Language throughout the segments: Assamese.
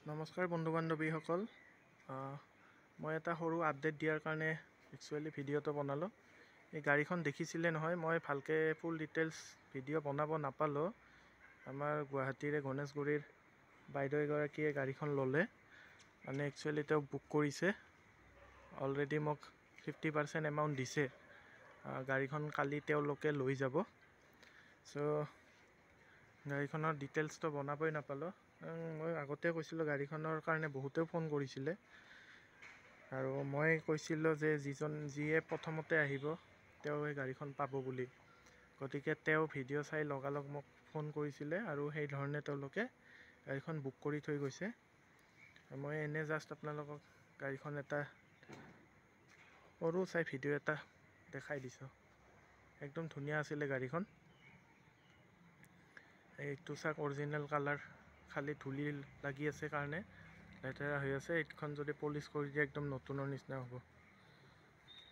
নমস্কাৰ বন্ধু বান্ধৱীসকল, মই এটা সৰু আপডেট দিয়াৰ কাৰণে একচুৱেলি ভিডিঅ'টো বনালোঁ। এই গাড়ীখন দেখিছিলে নহয়, মই ভালকৈ ফুল ডিটেইলছ ভিডিঅ' বনাব নাপালোঁ। আমাৰ গুৱাহাটীৰে গণেশগুৰিৰ বাইদেউ এগৰাকীয়ে গাড়ীখন ল'লে, মানে একচুৱেলি তেওঁ বুক কৰিছে। অলৰেডি মোক 50% এমাউণ্ট দিছে। গাড়ীখন কালি তেওঁলোকে লৈ যাব। চ' গাড়ীখনৰ ডিটেইলছটো বনাবই নাপালোঁ। মই আগতে কৈছিলোঁ গাড়ীখনৰ কাৰণে বহুতেও ফোন কৰিছিলে, আৰু মই কৈছিলোঁ যে যিয়ে প্ৰথমতে আহিব তেওঁ এই গাড়ীখন পাব বুলি। গতিকে তেওঁ ভিডিঅ' চাই লগালগ মোক ফোন কৰিছিলে, আৰু সেইধৰণে তেওঁলোকে গাড়ীখন বুক কৰি থৈ গৈছে। মই এনে জাষ্ট আপোনালোকক গাড়ীখন এটা সৰু চাই ভিডিঅ' এটা দেখাই দিছোঁ। একদম ধুনীয়া আছিলে গাড়ীখন। এইটো চাওক, অৰিজিনেল কালাৰ, খালি ধূলি লাগি আছে কাৰণে লেতেৰা হৈ আছে। এইখন যদি পলিচ কৰি দিয়ে একদম নতুনৰ নিচিনা হ'ব।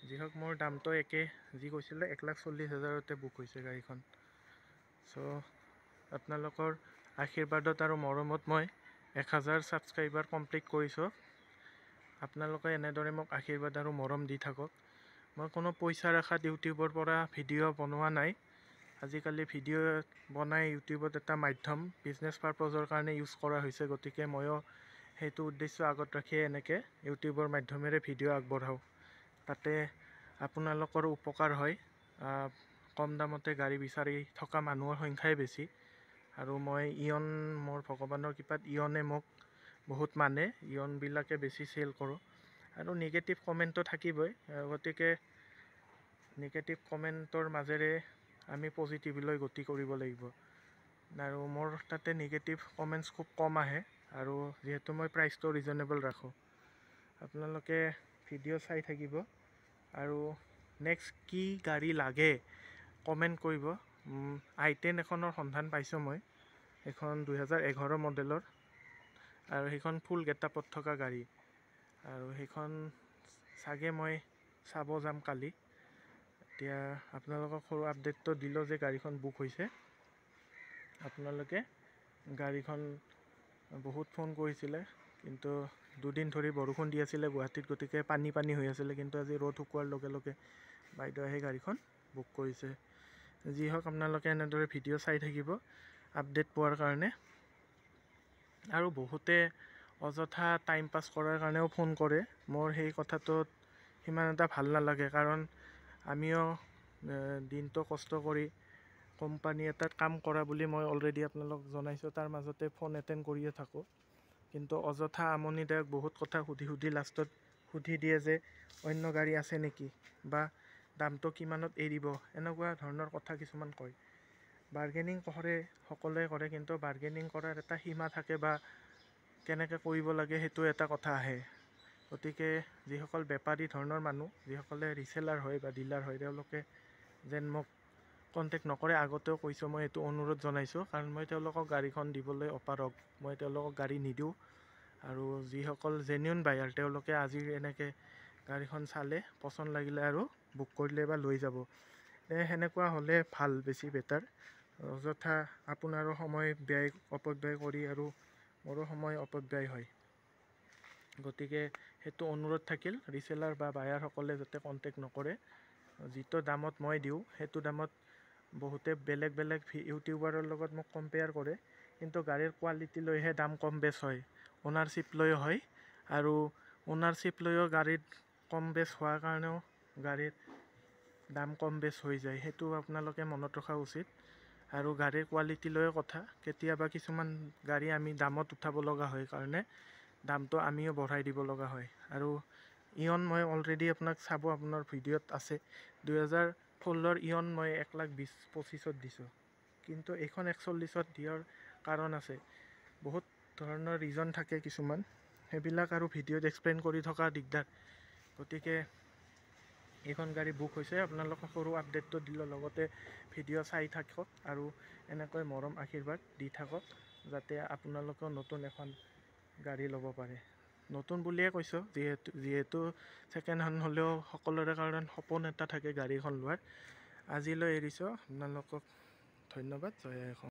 যি হওক, মোৰ দামটো একে, যি কৈছিলে 1,40,000তে বুক হৈছে গাড়ীখন। চ' আপোনালোকৰ আশীৰ্বাদত আৰু মৰমত মই 1000 ছাবস্ক্ৰাইবাৰ কমপ্লিট কৰিছোঁ। আপোনালোকে এনেদৰে মোক আশীৰ্বাদ আৰু মৰম দি থাকক। মই কোনো পইচাৰ আশাত ইউটিউবৰ পৰা ভিডিঅ' বনোৱা নাই। আজিকালি ভিডিঅ' বনাই ইউটিউবত এটা মাধ্যম, বিজনেছ পাৰপজৰ কাৰণে ইউজ কৰা হৈছে। গতিকে ময়ো সেইটো উদ্দেশ্য আগত ৰাখিয়ে এনেকৈ ইউটিউবৰ মাধ্যমেৰে ভিডিঅ' আগবঢ়াওঁ। তাতে আপোনালোকৰো উপকাৰ হয়। কম দামতে গাড়ী বিচাৰি থকা মানুহৰ সংখ্যাই বেছি, আৰু মই মোৰ ভগৱানৰ কৃপাত ইয়নে মোক বহুত মানে, ইয়নবিলাকে বেছি চেল কৰোঁ। আৰু নিগেটিভ কমেণ্টটো থাকিবই, গতিকে নিগেটিভ কমেণ্টৰ মাজেৰে আমি পজিটিভলৈ গতি কৰিব লাগিব। আৰু মোৰ তাতে নিগেটিভ কমেণ্টছ খুব কম আহে, আৰু যিহেতু মই প্ৰাইচটো ৰিজনেবল ৰাখোঁ। আপোনালোকে ভিডিঅ' চাই থাকিব, আৰু নেক্সট কি গাড়ী লাগে কমেণ্ট কৰিব। i10 এখনৰ সন্ধান পাইছোঁ মই। সেইখন 2011 মডেলৰ, আৰু সেইখন ফুল গেটআপত থকা গাড়ী। আৰু সেইখন চাগে মই চাব যাম কালি। এতিয়া আপোনালোকক সৰু আপডেটটো দিলোঁ যে গাড়ীখন বুক হৈছে। আপোনালোকে গাড়ীখন বহুত ফোন কৰিছিলে, কিন্তু দুদিন ধৰি বৰষুণ দি আছিলে গুৱাহাটীত, গতিকে পানী হৈ আছিলে। কিন্তু আজি ৰ'দ শুকোৱাৰ লগে লগে বাইদেউ আহি গাড়ীখন বুক কৰিছে। যি হওক, আপোনালোকে এনেদৰে ভিডিঅ' চাই থাকিব আপডেট পোৱাৰ কাৰণে। আৰু বহুতে অযথা টাইম পাছ কৰাৰ কাৰণেও ফোন কৰে। মোৰ সেই কথাটোত সিমান এটা ভাল নালাগে, কাৰণ আমিও দিনটো কষ্ট কৰি কোম্পানী এটাত কাম কৰা বুলি মই অলৰেডি আপোনালোক জনাইছোঁ। তাৰ মাজতে ফোন এটেণ্ড কৰিয়ে থাকোঁ, কিন্তু অযথা আমনিদায়ক বহুত কথা সুধি লাষ্টত সুধি দিয়ে যে অন্য গাড়ী আছে নেকি, বা দামটো কিমানত এৰিব, এনেকুৱা ধৰণৰ কথা কিছুমান কয়। বাৰ্গেনিং সকলোৱে কৰে, কিন্তু বাৰ্গেনিং কৰাৰ এটা সীমা থাকে, বা কেনেকৈ কৰিব লাগে সেইটো এটা কথা আহে। গতিকে যিসকল বেপাৰী ধৰণৰ মানুহ, যিসকলে ৰিচেলাৰ হয় বা ডিলাৰ হয়, তেওঁলোকে যেন মোক কণ্টেক্ট নকৰে। আগতেও কৈছোঁ, মই এইটো অনুৰোধ জনাইছোঁ, কাৰণ মই তেওঁলোকক গাড়ীখন দিবলৈ অপাৰগ। মই তেওঁলোকক গাড়ী নিদিওঁ। আৰু যিসকল জেনুইন বায়াৰ, তেওঁলোকে আজি এনেকৈ গাড়ীখন চালে, পচন্দ লাগিলে আৰু বুক কৰিলে বা লৈ যাব। সেনেকুৱা হ'লে ভাল, বেছি বেটাৰ। অযথা আপোনাৰো সময় অপব্যয় কৰি আৰু মোৰো সময় অপব্যয় হয়। গতিকে সেইটো অনুৰোধ থাকিল, ৰিচেলাৰ বা বায়াৰসকলে যাতে কণ্টেক্ট নকৰে। যিটো দামত মই দিওঁ সেইটো দামত বহুতে বেলেগ ইউটিউবাৰৰ লগত মোক কম্পেয়াৰ কৰে, কিন্তু গাড়ীৰ কোৱালিটি লৈহে দাম কম বেছ হয়। অ'নাৰশ্বিপ লৈও হয়, আৰু অ'নাৰশ্বিপ লৈও গাড়ীত কম বেছ হোৱাৰ কাৰণেও গাড়ীৰ দাম কম বেছ হৈ যায়। সেইটো আপোনালোকে মনত ৰখা উচিত। আৰু গাড়ীৰ কোৱালিটি লৈও কথা। কেতিয়াবা কিছুমান গাড়ী আমি দামত উঠাব লগা হয় কাৰণে দামটো আমিও বঢ়াই দিব লগা হয়। আৰু ইয়ন মই অলৰেডি আপোনাক চাব, আপোনাৰ ভিডিঅ'ত আছে, 2016ৰ ইয়ন মই 1,20,25,000ত দিছোঁ, কিন্তু এইখন 1,40,000ত দিয়াৰ কাৰণ আছে। বহুত ধৰণৰ ৰিজন থাকে কিছুমান, সেইবিলাক আৰু ভিডিঅ'ত এক্সপ্লেইন কৰি থকা দিগদাৰ। গতিকে এইখন গাড়ী বুক হৈছে। আপোনালোকক সৰু আপডেটটো দিলোঁ, লগতে ভিডিঅ' চাই থাকক আৰু এনেকৈ মৰম আশীৰ্বাদ দি থাকক, যাতে আপোনালোকেও নতুন এখন গাড়ী ল'ব পাৰে। নতুন বুলিয়ে কৈছোঁ, যিহেতু ছেকেণ্ড হেণ্ড হ'লেও সকলোৰে কাৰণে সপোন এটা থাকে গাড়ী এখন লোৱাৰ। আজিলৈ এৰিছোঁ। আপোনালোকক ধন্যবাদ। জয় আই অসম।